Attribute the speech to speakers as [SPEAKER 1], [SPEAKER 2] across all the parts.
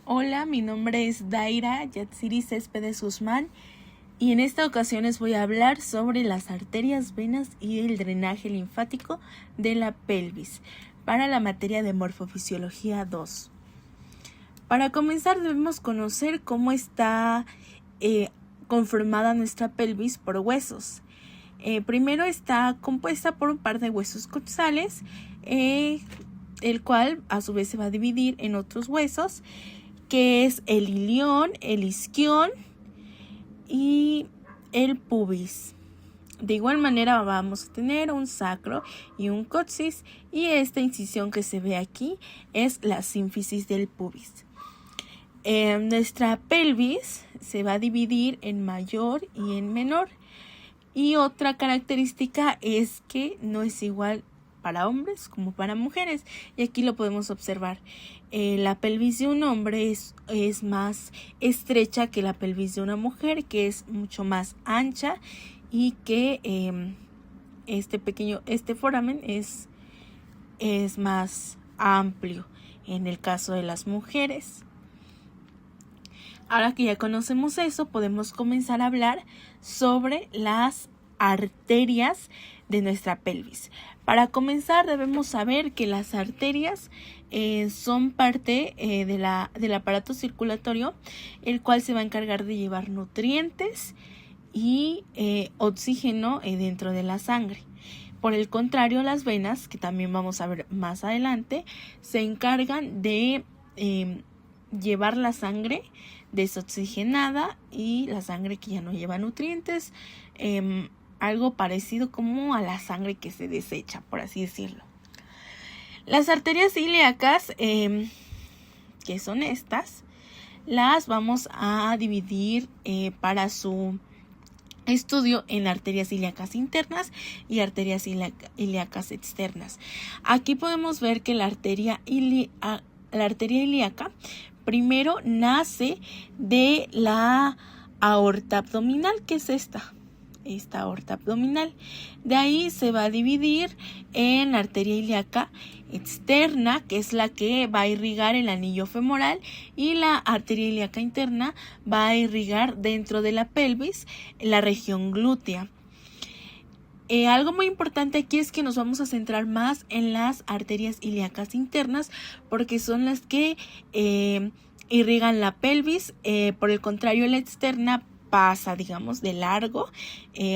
[SPEAKER 1] Hola, mi nombre es Daira Yatsiri Céspedes Guzmán y en esta ocasión les voy a hablar sobre las arterias, venas y el drenaje linfático de la pelvis para la materia de morfofisiología 2. Para comenzar debemos conocer cómo está conformada nuestra pelvis por huesos. Primero está compuesta por un par de huesos coxales, el cual a su vez se va a dividir en otros huesos, que es el ilión, el isquión y el pubis. De igual manera vamos a tener un sacro y un coxis, y esta incisión que se ve aquí es la sínfisis del pubis. Nuestra pelvis se va a dividir en mayor y en menor, y otra característica es que no es igual para hombres como para mujeres, y aquí lo podemos observar. La pelvis de un hombre es más estrecha que la pelvis de una mujer, que es mucho más ancha, y que este foramen es más amplio en el caso de las mujeres. Ahora que ya conocemos eso, podemos comenzar a hablar sobre las arterias de nuestra pelvis. Para comenzar debemos saber que las arterias son parte del aparato circulatorio, el cual se va a encargar de llevar nutrientes y oxígeno dentro de la sangre. Por el contrario, las venas, que también vamos a ver más adelante, se encargan de llevar la sangre desoxigenada y la sangre que ya no lleva nutrientes, algo parecido como a la sangre que se desecha, por así decirlo. Las arterias ilíacas, que son estas, las vamos a dividir para su estudio en arterias ilíacas internas y arterias ilíacas externas. Aquí podemos ver que la arteria ilíaca primero nace de la aorta abdominal, que es esta aorta abdominal. De ahí se va a dividir en arteria ilíaca externa, que es la que va a irrigar el anillo femoral, y la arteria ilíaca interna va a irrigar dentro de la pelvis la región glútea. Algo muy importante aquí es que nos vamos a centrar más en las arterias ilíacas internas, porque son las que irrigan la pelvis. Por el contrario, la externa pasa, digamos, de largo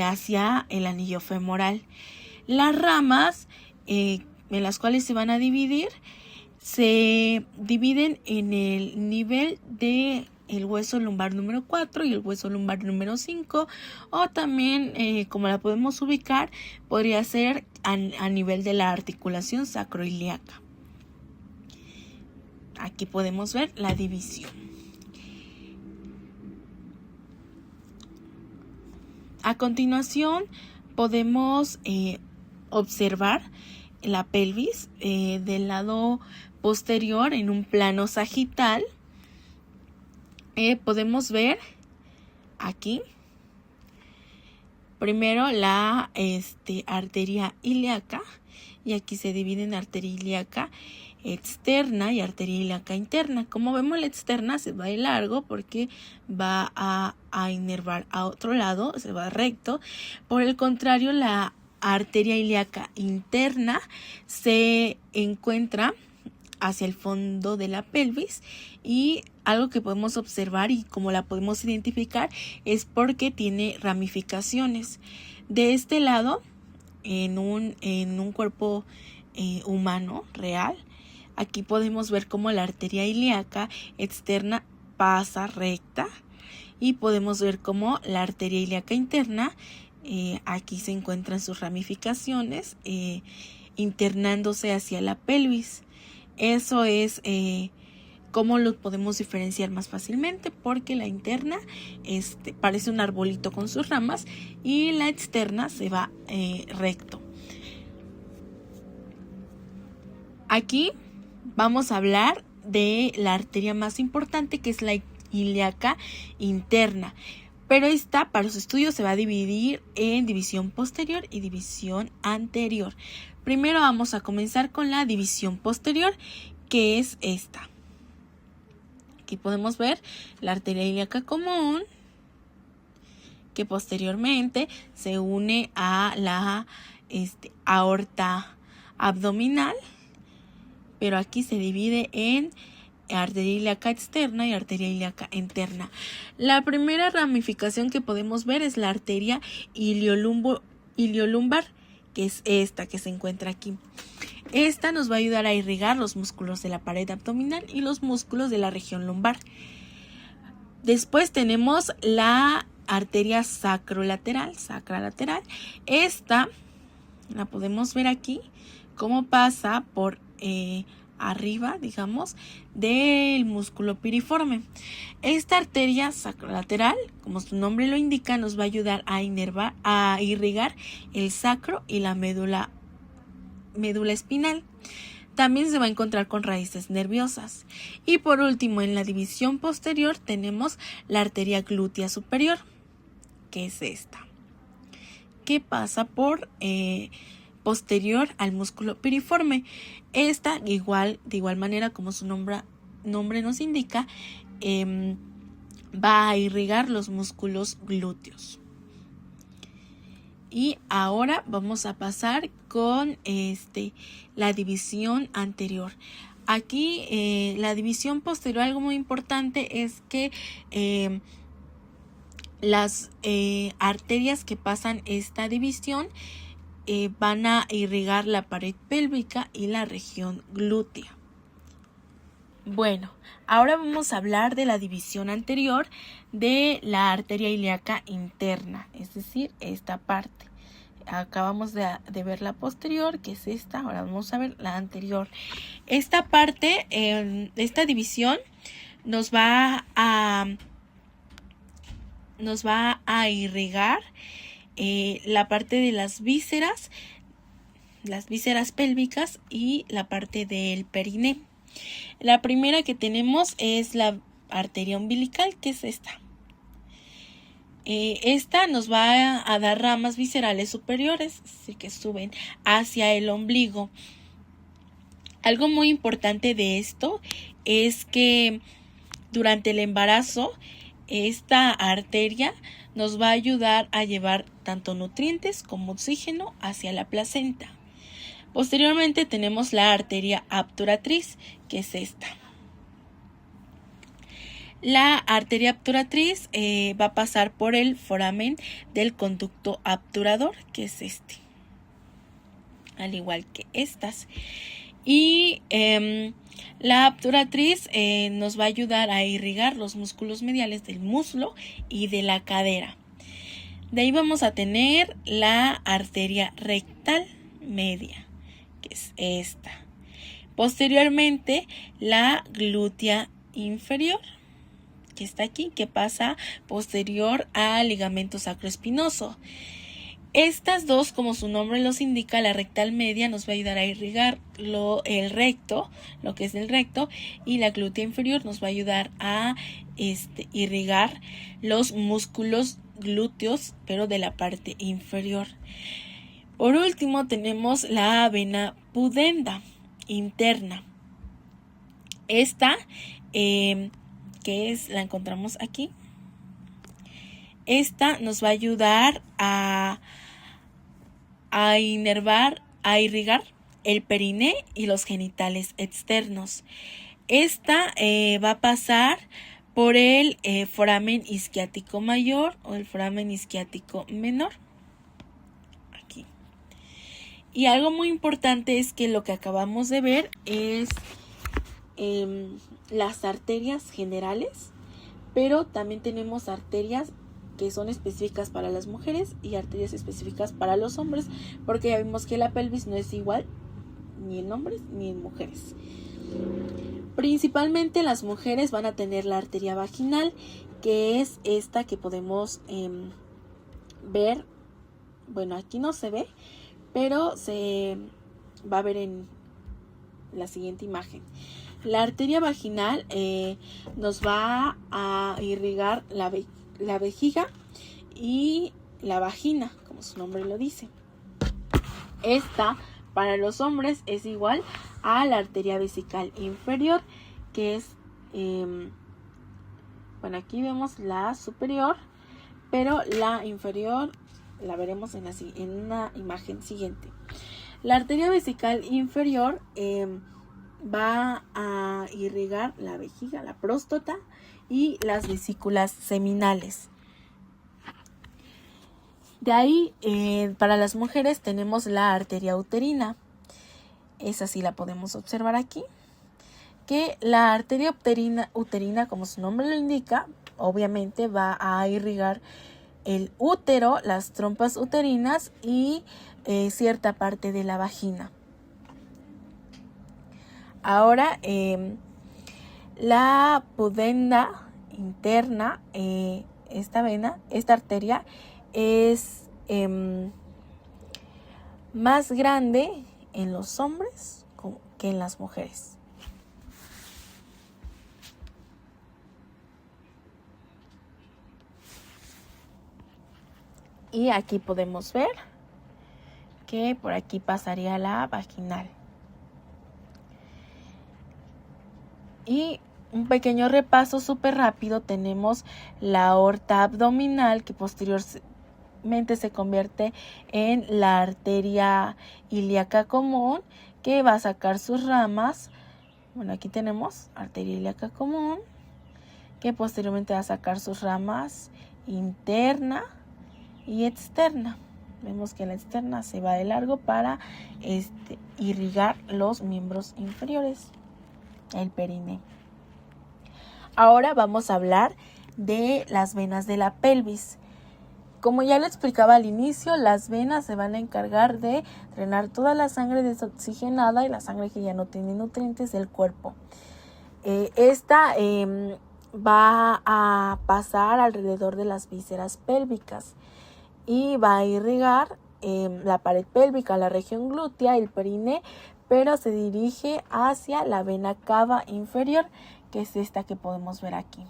[SPEAKER 1] hacia el anillo femoral. Las ramas en las cuales se van a dividir se dividen en el nivel de el hueso lumbar número 4 y el hueso lumbar número 5, o también como la podemos ubicar, podría ser a nivel de la articulación sacroiliaca. Aquí podemos ver la división. A continuación podemos observar la pelvis del lado posterior en un plano sagital. Podemos ver aquí primero la arteria ilíaca, y aquí se divide en arteria ilíaca externa y arteria ilíaca interna. Como vemos, la externa se va de largo porque va a inervar a otro lado, se va recto. Por el contrario, la arteria ilíaca interna se encuentra hacia el fondo de la pelvis, y algo que podemos observar y como la podemos identificar es porque tiene ramificaciones. De este lado, en un cuerpo humano real, aquí podemos ver cómo la arteria ilíaca externa pasa recta, y podemos ver cómo la arteria ilíaca interna aquí se encuentran sus ramificaciones internándose hacia la pelvis. Eso es cómo lo podemos diferenciar más fácilmente, porque la interna parece un arbolito con sus ramas y la externa se va recto. Aquí vamos a hablar de la arteria más importante, que es la ilíaca interna, pero esta para su estudio se va a dividir en división posterior y división anterior. Primero vamos a comenzar con la división posterior, que es esta. Aquí podemos ver la arteria ilíaca común, que posteriormente se une a la aorta abdominal, pero aquí se divide en arteria ilíaca externa y arteria ilíaca interna. La primera ramificación que podemos ver es la arteria iliolumbar, que es esta que se encuentra aquí. Esta nos va a ayudar a irrigar los músculos de la pared abdominal y los músculos de la región lumbar. Después tenemos la arteria sacrolateral. Esta la podemos ver aquí, cómo pasa por arriba, digamos, del músculo piriforme. Esta arteria sacrolateral, como su nombre lo indica, nos va a ayudar a irrigar el sacro y la médula espinal. También se va a encontrar con raíces nerviosas. Y por último, en la división posterior tenemos la arteria glútea superior, que es esta, que pasa por posterior al músculo piriforme. Esta, de igual manera como su nombre nos indica, va a irrigar los músculos glúteos. Y ahora vamos a pasar con la división anterior. Aquí la división posterior, algo muy importante es que las arterias que pasan esta división van a irrigar la pared pélvica y la región glútea. Bueno, ahora vamos a hablar de la división anterior de la arteria ilíaca interna, es decir, esta parte. Acabamos de ver la posterior, que es esta. Ahora vamos a ver la anterior. Esta parte, esta división nos va a irrigar la parte de las vísceras pélvicas y la parte del periné. La primera que tenemos es la arteria umbilical, que es esta. Esta nos va a dar ramas viscerales superiores, así que suben hacia el ombligo. Algo muy importante de esto es que durante el embarazo, esta arteria nos va a ayudar a llevar tanto nutrientes como oxígeno hacia la placenta. Posteriormente tenemos la arteria obturatriz, que es esta. La arteria obturatriz va a pasar por el foramen del conducto obturador, que es este, al igual que estas. Y la obturatriz nos va a ayudar a irrigar los músculos mediales del muslo y de la cadera. De ahí vamos a tener la arteria rectal media, que es esta. Posteriormente, la glútea inferior, que está aquí, que pasa posterior al ligamento sacroespinoso. Estas dos, como su nombre los indica, la rectal media nos va a ayudar a irrigar lo que es el recto, y la glútea inferior nos va a ayudar a irrigar los músculos glúteos, pero de la parte inferior. Por último, tenemos la vena pudenda interna. Esta, la encontramos aquí. Esta nos va a ayudar a irrigar el periné y los genitales externos. Esta va a pasar por el foramen isquiático mayor o el foramen isquiático menor. Aquí. Y algo muy importante es que lo que acabamos de ver es las arterias generales, pero también tenemos arterias que son específicas para las mujeres y arterias específicas para los hombres, porque ya vimos que la pelvis no es igual ni en hombres ni en mujeres. Principalmente las mujeres van a tener la arteria vaginal, que es esta que podemos ver. Bueno, aquí no se ve, pero se va a ver en la siguiente imagen. La arteria vaginal nos va a irrigar la vejiga y la vagina, como su nombre lo dice. Esta, para los hombres, es igual a la arteria vesical inferior, que es Bueno, aquí vemos la superior, pero la inferior la veremos en una imagen siguiente. La arteria vesical inferior va a irrigar la vejiga, la próstata y las vesículas seminales. De ahí, para las mujeres tenemos la arteria uterina. Esa sí la podemos observar aquí. Que la arteria uterina, como su nombre lo indica, obviamente va a irrigar el útero, las trompas uterinas y cierta parte de la vagina. Ahora, la pudenda interna, esta arteria es más grande en los hombres que en las mujeres. Y aquí podemos ver que por aquí pasaría la vaginal. Y un pequeño repaso súper rápido, tenemos la aorta abdominal que posteriormente se convierte en la arteria ilíaca común que va a sacar sus ramas. Bueno, aquí tenemos arteria ilíaca común que posteriormente va a sacar sus ramas interna y externa. Vemos que la externa se va de largo para irrigar los miembros inferiores, el perine. Ahora vamos a hablar de las venas de la pelvis. Como ya lo explicaba al inicio, las venas se van a encargar de drenar toda la sangre desoxigenada y la sangre que ya no tiene nutrientes del cuerpo. Esta va a pasar alrededor de las vísceras pélvicas y va a irrigar la pared pélvica, la región glútea, el perine, pero se dirige hacia la vena cava inferior, que es esta que podemos ver aquí.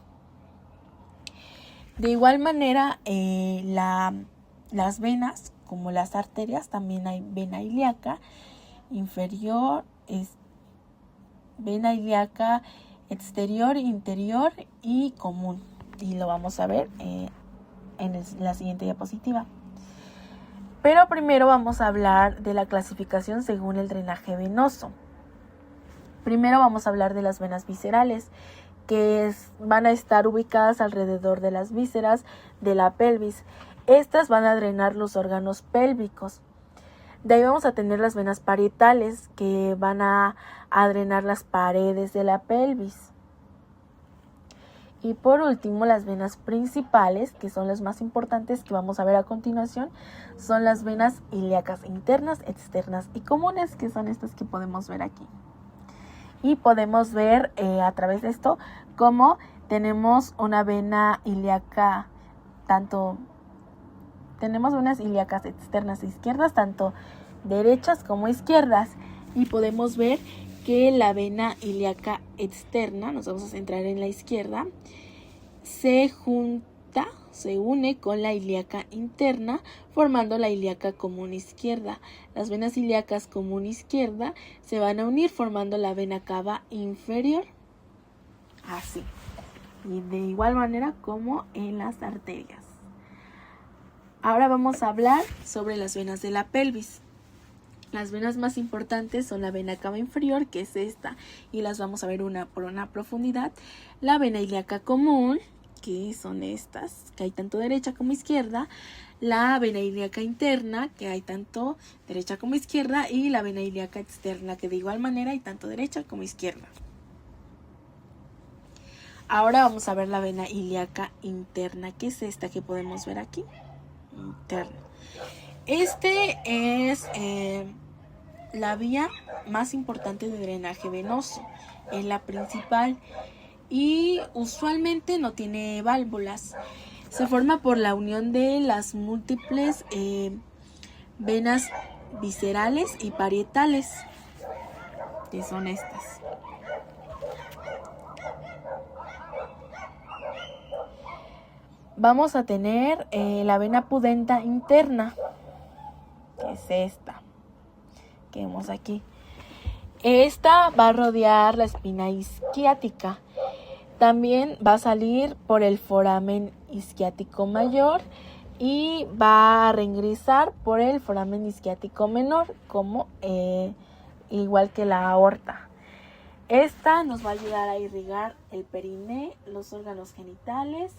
[SPEAKER 1] De igual manera, las venas, como las arterias, también hay vena ilíaca inferior, vena ilíaca exterior, interior y común. Y lo vamos a ver en la siguiente diapositiva. Pero primero vamos a hablar de la clasificación según el drenaje venoso. Primero vamos a hablar de las venas viscerales, que van a estar ubicadas alrededor de las vísceras de la pelvis. Estas van a drenar los órganos pélvicos. De ahí vamos a tener las venas parietales, que van a drenar las paredes de la pelvis. Y por último, las venas principales, que son las más importantes que vamos a ver a continuación, son las venas ilíacas internas, externas y comunes, que son estas que podemos ver aquí. Y podemos ver a través de esto cómo tenemos una vena ilíaca, tenemos venas ilíacas externas e izquierdas, tanto derechas como izquierdas, y podemos ver que la vena ilíaca externa, nos vamos a centrar en la izquierda, se une con la ilíaca interna, formando la ilíaca común izquierda. Las venas ilíacas común izquierda se van a unir formando la vena cava inferior, así, y de igual manera como en las arterias. Ahora vamos a hablar sobre las venas de la pelvis. Las venas más importantes son la vena cava inferior, que es esta, y las vamos a ver por una profundidad. La vena ilíaca común, que son estas, que hay tanto derecha como izquierda. La vena ilíaca interna, que hay tanto derecha como izquierda. Y la vena ilíaca externa, que de igual manera hay tanto derecha como izquierda. Ahora vamos a ver la vena ilíaca interna, que es esta que podemos ver aquí. Interna. Este es la vía más importante de drenaje venoso, es la principal y usualmente no tiene válvulas. Se forma por la unión de las múltiples venas viscerales y parietales, que son estas. Vamos a tener la vena pudenda interna, que es esta que vemos aquí. Esta va a rodear la espina isquiática. También va a salir por el foramen isquiático mayor y va a reingresar por el foramen isquiático menor, como igual que la aorta. Esta nos va a ayudar a irrigar el periné, los órganos genitales,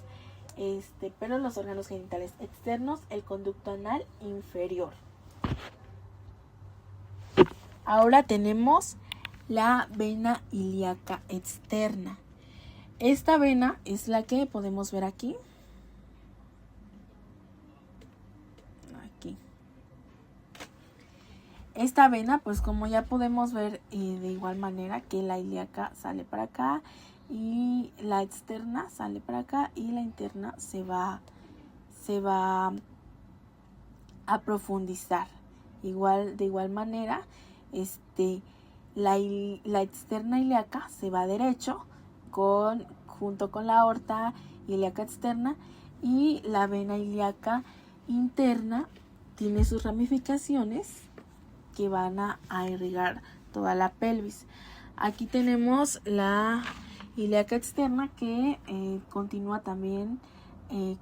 [SPEAKER 1] pero los órganos genitales externos, el conducto anal inferior. Ahora tenemos la vena ilíaca externa. Esta vena es la que podemos ver aquí. Esta vena, pues como ya podemos ver de igual manera que la ilíaca sale para acá y la externa sale para acá y la interna se va a profundizar. De igual manera, la externa ilíaca se va derecho junto con la aorta ilíaca externa, y la vena ilíaca interna tiene sus ramificaciones que van a irrigar toda la pelvis. Aquí tenemos la ilíaca externa que continúa también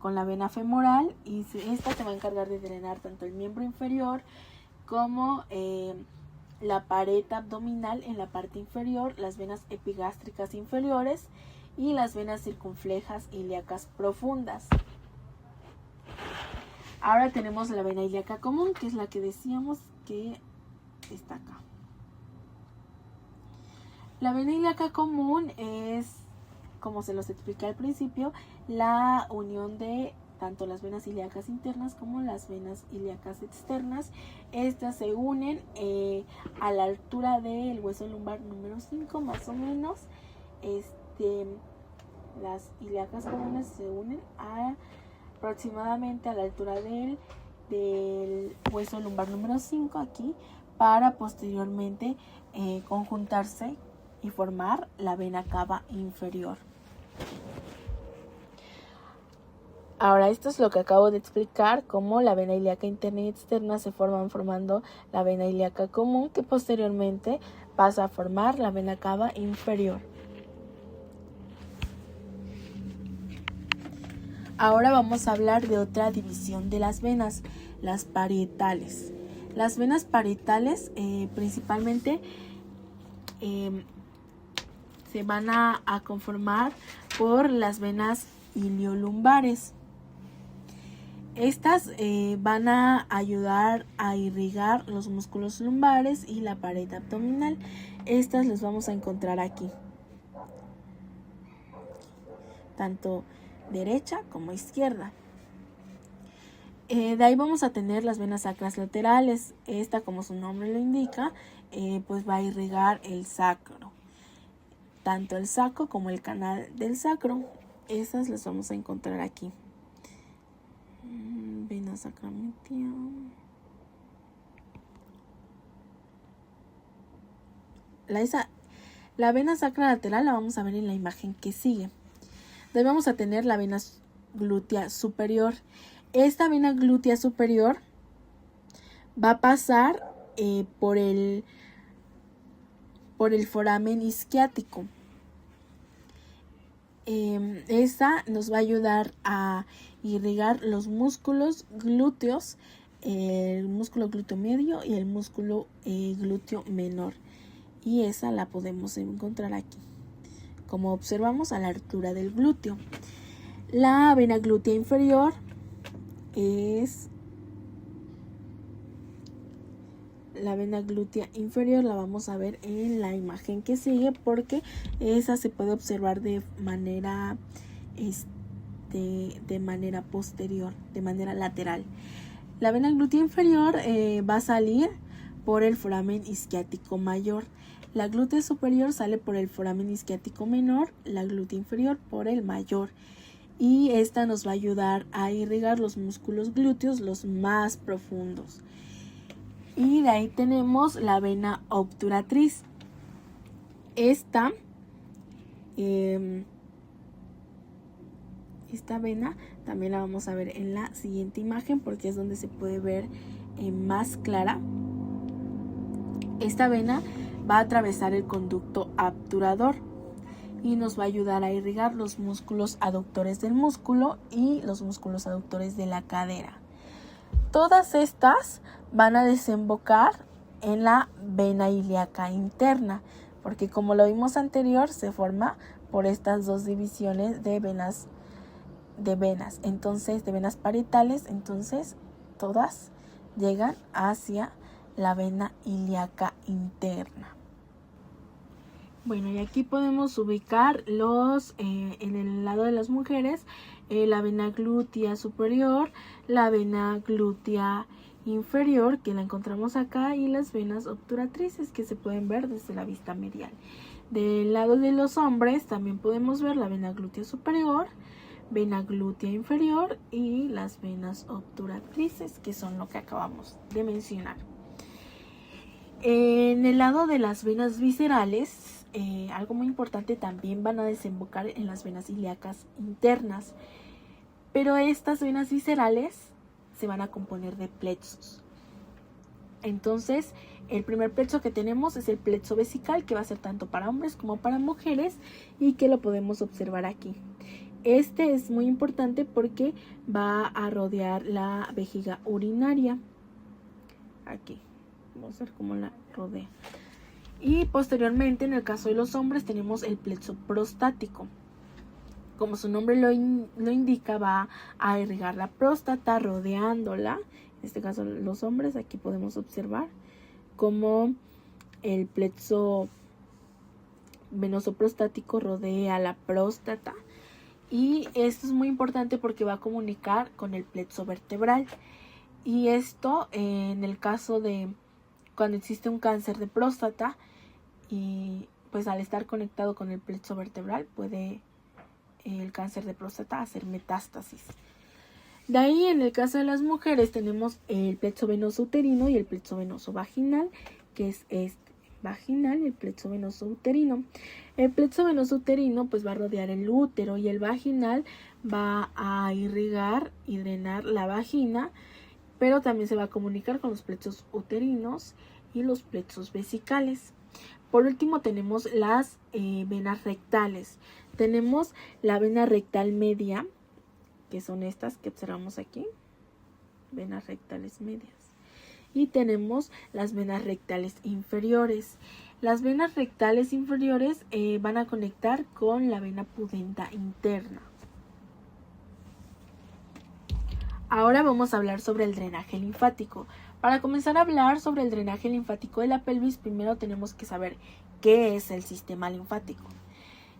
[SPEAKER 1] con la vena femoral, y esta se va a encargar de drenar tanto el miembro inferior como la pared abdominal en la parte inferior, las venas epigástricas inferiores y las venas circunflejas ilíacas profundas. Ahora tenemos la vena ilíaca común, que es la que decíamos que está acá. La vena ilíaca común es, como se los expliqué al principio, la unión de tanto las venas ilíacas internas como las venas ilíacas externas. Estas se unen a la altura del hueso lumbar número 5, más o menos. Las ilíacas comunes se unen aproximadamente a la altura del hueso lumbar número 5 aquí, para posteriormente conjuntarse y formar la vena cava inferior. Ahora, esto es lo que acabo de explicar, cómo la vena ilíaca interna y externa se forman formando la vena ilíaca común, que posteriormente pasa a formar la vena cava inferior. Ahora vamos a hablar de otra división de las venas, las parietales. Las venas parietales principalmente se van a conformar por las venas iliolumbares. Estas van a ayudar a irrigar los músculos lumbares y la pared abdominal. Estas las vamos a encontrar aquí, tanto derecha como izquierda. De ahí vamos a tener las venas sacras laterales. Esta, como su nombre lo indica, pues va a irrigar el sacro, tanto el sacro como el canal del sacro. Esas las vamos a encontrar aquí. Vena sacra media. La vena sacra lateral la vamos a ver en la imagen que sigue. De ahí vamos a tener la vena glútea superior. Esta vena glútea superior va a pasar por el foramen isquiático. Esta nos va a ayudar a irrigar los músculos glúteos, el músculo glúteo medio y el músculo glúteo menor. Y esa la podemos encontrar aquí, como observamos, a la altura del glúteo. La vena glútea inferior es la vena glútea inferior, la vamos a ver en la imagen que sigue, porque esa se puede observar de manera posterior, de manera lateral. La vena glútea inferior va a salir por el foramen isquiático mayor. La glútea superior sale por el foramen isquiático menor, la glútea inferior por el mayor. Y esta nos va a ayudar a irrigar los músculos glúteos, los más profundos. Y de ahí tenemos la vena obturatriz. Esta vena también la vamos a ver en la siguiente imagen, porque es donde se puede ver más clara. Esta vena va a atravesar el conducto obturador y nos va a ayudar a irrigar los músculos aductores del músculo y los músculos aductores de la cadera. Todas estas van a desembocar en la vena ilíaca interna, porque como lo vimos anterior, se forma por estas dos divisiones de venas, entonces de venas parietales, entonces todas llegan hacia la vena ilíaca interna. Bueno, y aquí podemos ubicar en el lado de las mujeres, la vena glútea superior, la vena glútea inferior, que la encontramos acá, y las venas obturatrices, que se pueden ver desde la vista medial. Del lado de los hombres también podemos ver la vena glútea superior, vena glútea inferior y las venas obturatrices, que son lo que acabamos de mencionar. En el lado de las venas viscerales, algo muy importante, también van a desembocar en las venas ilíacas internas, pero estas venas viscerales se van a componer de plexos. Entonces, el primer plexo que tenemos es el plexo vesical, que va a ser tanto para hombres como para mujeres y que lo podemos observar aquí. Este es muy importante porque va a rodear la vejiga urinaria. Aquí, vamos a ver cómo la rodea. Y posteriormente, en el caso de los hombres, tenemos el plexo prostático. Como su nombre lo indica, va a irrigar la próstata rodeándola. En este caso los hombres, aquí podemos observar cómo el plexo venoso prostático rodea la próstata. Y esto es muy importante porque va a comunicar con el plexo vertebral. Y esto en el caso de cuando existe un cáncer de próstata, y pues al estar conectado con el plexo vertebral puede el cáncer de próstata hacer metástasis. De ahí, en el caso de las mujeres, tenemos el plexo venoso uterino y el plexo venoso vaginal, que es este vaginal y el plexo venoso uterino. El plexo venoso uterino pues va a rodear el útero y el vaginal va a irrigar y drenar la vagina, pero también se va a comunicar con los plexos uterinos y los plexos vesicales. Por último tenemos las venas rectales. Tenemos la vena rectal media, que son estas que observamos aquí, venas rectales medias. Y tenemos las venas rectales inferiores. Las venas rectales inferiores van a conectar con la vena pudenda interna. Ahora vamos a hablar sobre el drenaje linfático. Para comenzar a hablar sobre el drenaje linfático de la pelvis, primero tenemos que saber qué es el sistema linfático.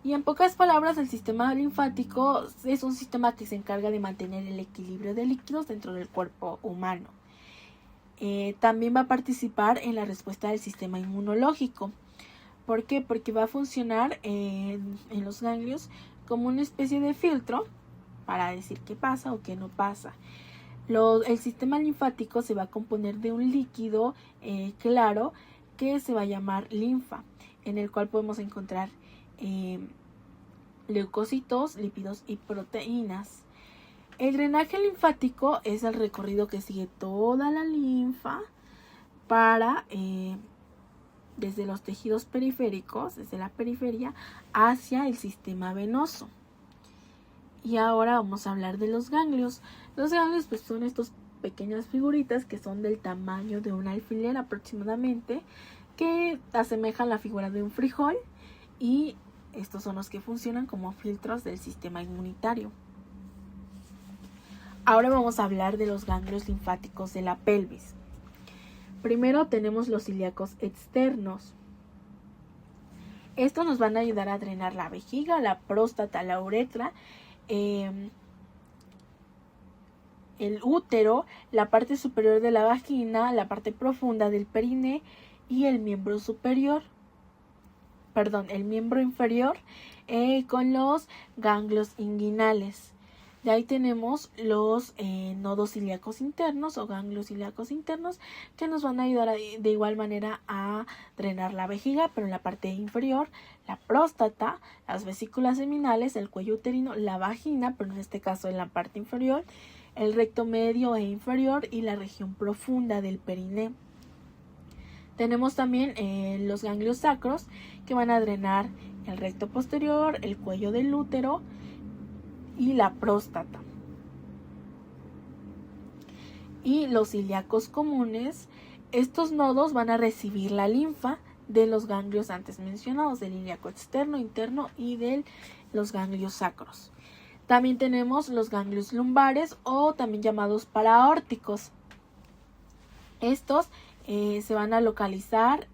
[SPEAKER 1] Y en pocas palabras, el sistema linfático es un sistema que se encarga de mantener el equilibrio de líquidos dentro del cuerpo humano. También va a participar en la respuesta del sistema inmunológico. ¿Por qué? Porque va a funcionar en los ganglios como una especie de filtro para decir qué pasa o qué no pasa. El sistema linfático se va a componer de un líquido claro que se va a llamar linfa, en el cual podemos encontrar leucocitos, lípidos y proteínas. El drenaje linfático es el recorrido que sigue toda la linfa para desde los tejidos periféricos, desde la periferia, hacia el sistema venoso. Y ahora vamos a hablar de los ganglios. Los ganglios pues son estas pequeñas figuritas que son del tamaño de un alfiler aproximadamente, que asemejan la figura de un frijol, y estos son los que funcionan como filtros del sistema inmunitario. Ahora vamos a hablar de los ganglios linfáticos de la pelvis. Primero tenemos los ilíacos externos. Estos nos van a ayudar a drenar la vejiga, la próstata, la uretra, el útero, la parte superior de la vagina, la parte profunda del perine y el miembro inferior con los ganglios inguinales. De ahí tenemos los nodos ilíacos internos o ganglios ilíacos internos, que nos van a ayudar de igual manera a drenar la vejiga, pero en la parte inferior, la próstata, las vesículas seminales, el cuello uterino, la vagina, pero en este caso en la parte inferior, el recto medio e inferior y la región profunda del periné. Tenemos también los ganglios sacros, que van a drenar el recto posterior, el cuello del útero y la próstata. Y los ilíacos comunes, estos nodos van a recibir la linfa de los ganglios antes mencionados, del ilíaco externo, interno y de los ganglios sacros. También tenemos los ganglios lumbares o también llamados paraórticos. Estos se van a localizar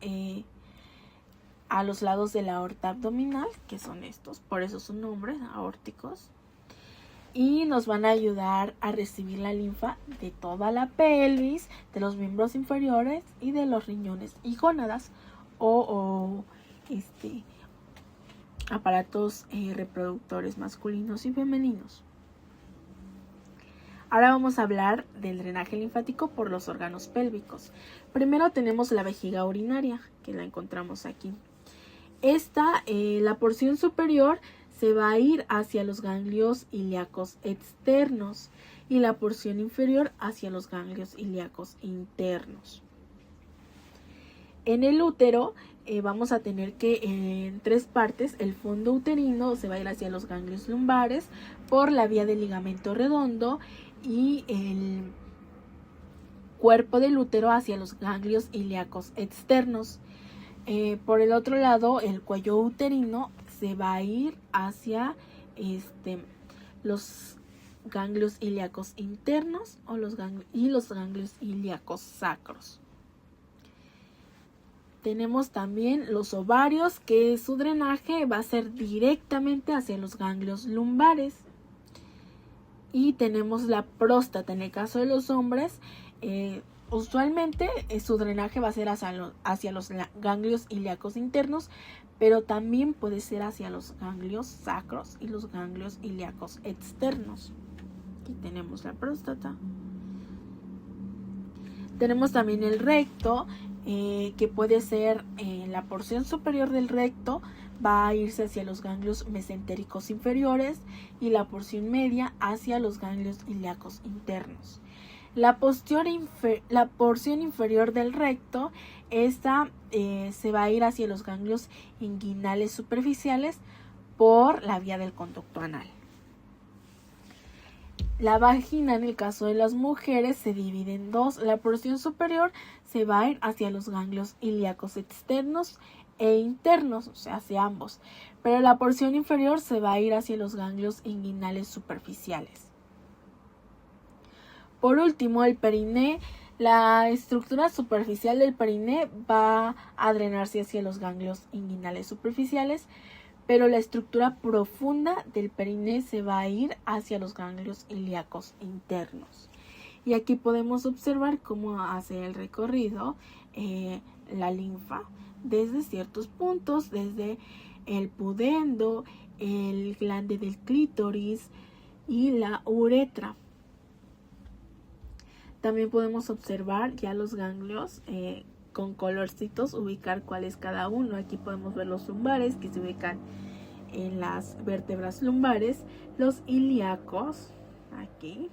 [SPEAKER 1] a los lados de la aorta abdominal, que son estos, por eso su nombre, aórticos. Y nos van a ayudar a recibir la linfa de toda la pelvis, de los miembros inferiores y de los riñones y gónadas o aparatos reproductores masculinos y femeninos. Ahora vamos a hablar del drenaje linfático por los órganos pélvicos. Primero tenemos la vejiga urinaria, que la encontramos aquí. Esta, la porción superior se va a ir hacia los ganglios ilíacos externos y la porción inferior hacia los ganglios ilíacos internos. En el útero vamos a tener que en 3 partes, el fondo uterino se va a ir hacia los ganglios lumbares por la vía del ligamento redondo y el cuerpo del útero hacia los ganglios ilíacos externos. Por el otro lado, el cuello uterino se va a ir hacia los ganglios ilíacos internos y los ganglios ilíacos sacros. Tenemos también los ovarios, que su drenaje va a ser directamente hacia los ganglios lumbares. Y tenemos la próstata. En el caso de los hombres, usualmente su drenaje va a ser hacia los ganglios ilíacos internos, pero también puede ser hacia los ganglios sacros y los ganglios ilíacos externos. Aquí tenemos la próstata. Tenemos también el recto, que puede ser la porción superior del recto va a irse hacia los ganglios mesentéricos inferiores y la porción media hacia los ganglios ilíacos internos. La porción inferior del recto, esta se va a ir hacia los ganglios inguinales superficiales por la vía del conducto anal. La vagina, en el caso de las mujeres, se divide en 2. La porción superior se va a ir hacia los ganglios ilíacos externos e internos, o sea, hacia ambos. Pero la porción inferior se va a ir hacia los ganglios inguinales superficiales. Por último, el periné. La estructura superficial del periné va a drenarse hacia los ganglios inguinales superficiales, pero la estructura profunda del periné se va a ir hacia los ganglios ilíacos internos. Y aquí podemos observar cómo hace el recorrido la linfa desde ciertos puntos, desde el pudendo, el glande del clítoris y la uretra. También podemos observar ya los ganglios con colorcitos, ubicar cuál es cada uno. Aquí podemos ver los lumbares, que se ubican en las vértebras lumbares, los ilíacos aquí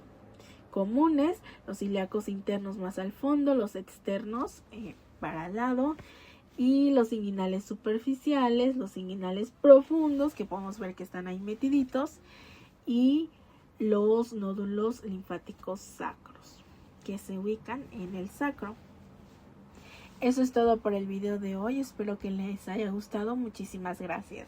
[SPEAKER 1] comunes, los ilíacos internos más al fondo, los externos para al lado, y los inguinales superficiales, los inguinales profundos, que podemos ver que están ahí metiditos, y los nódulos linfáticos sacros, que se ubican en el sacro. Eso es todo por el video de hoy. Espero que les haya gustado. Muchísimas gracias.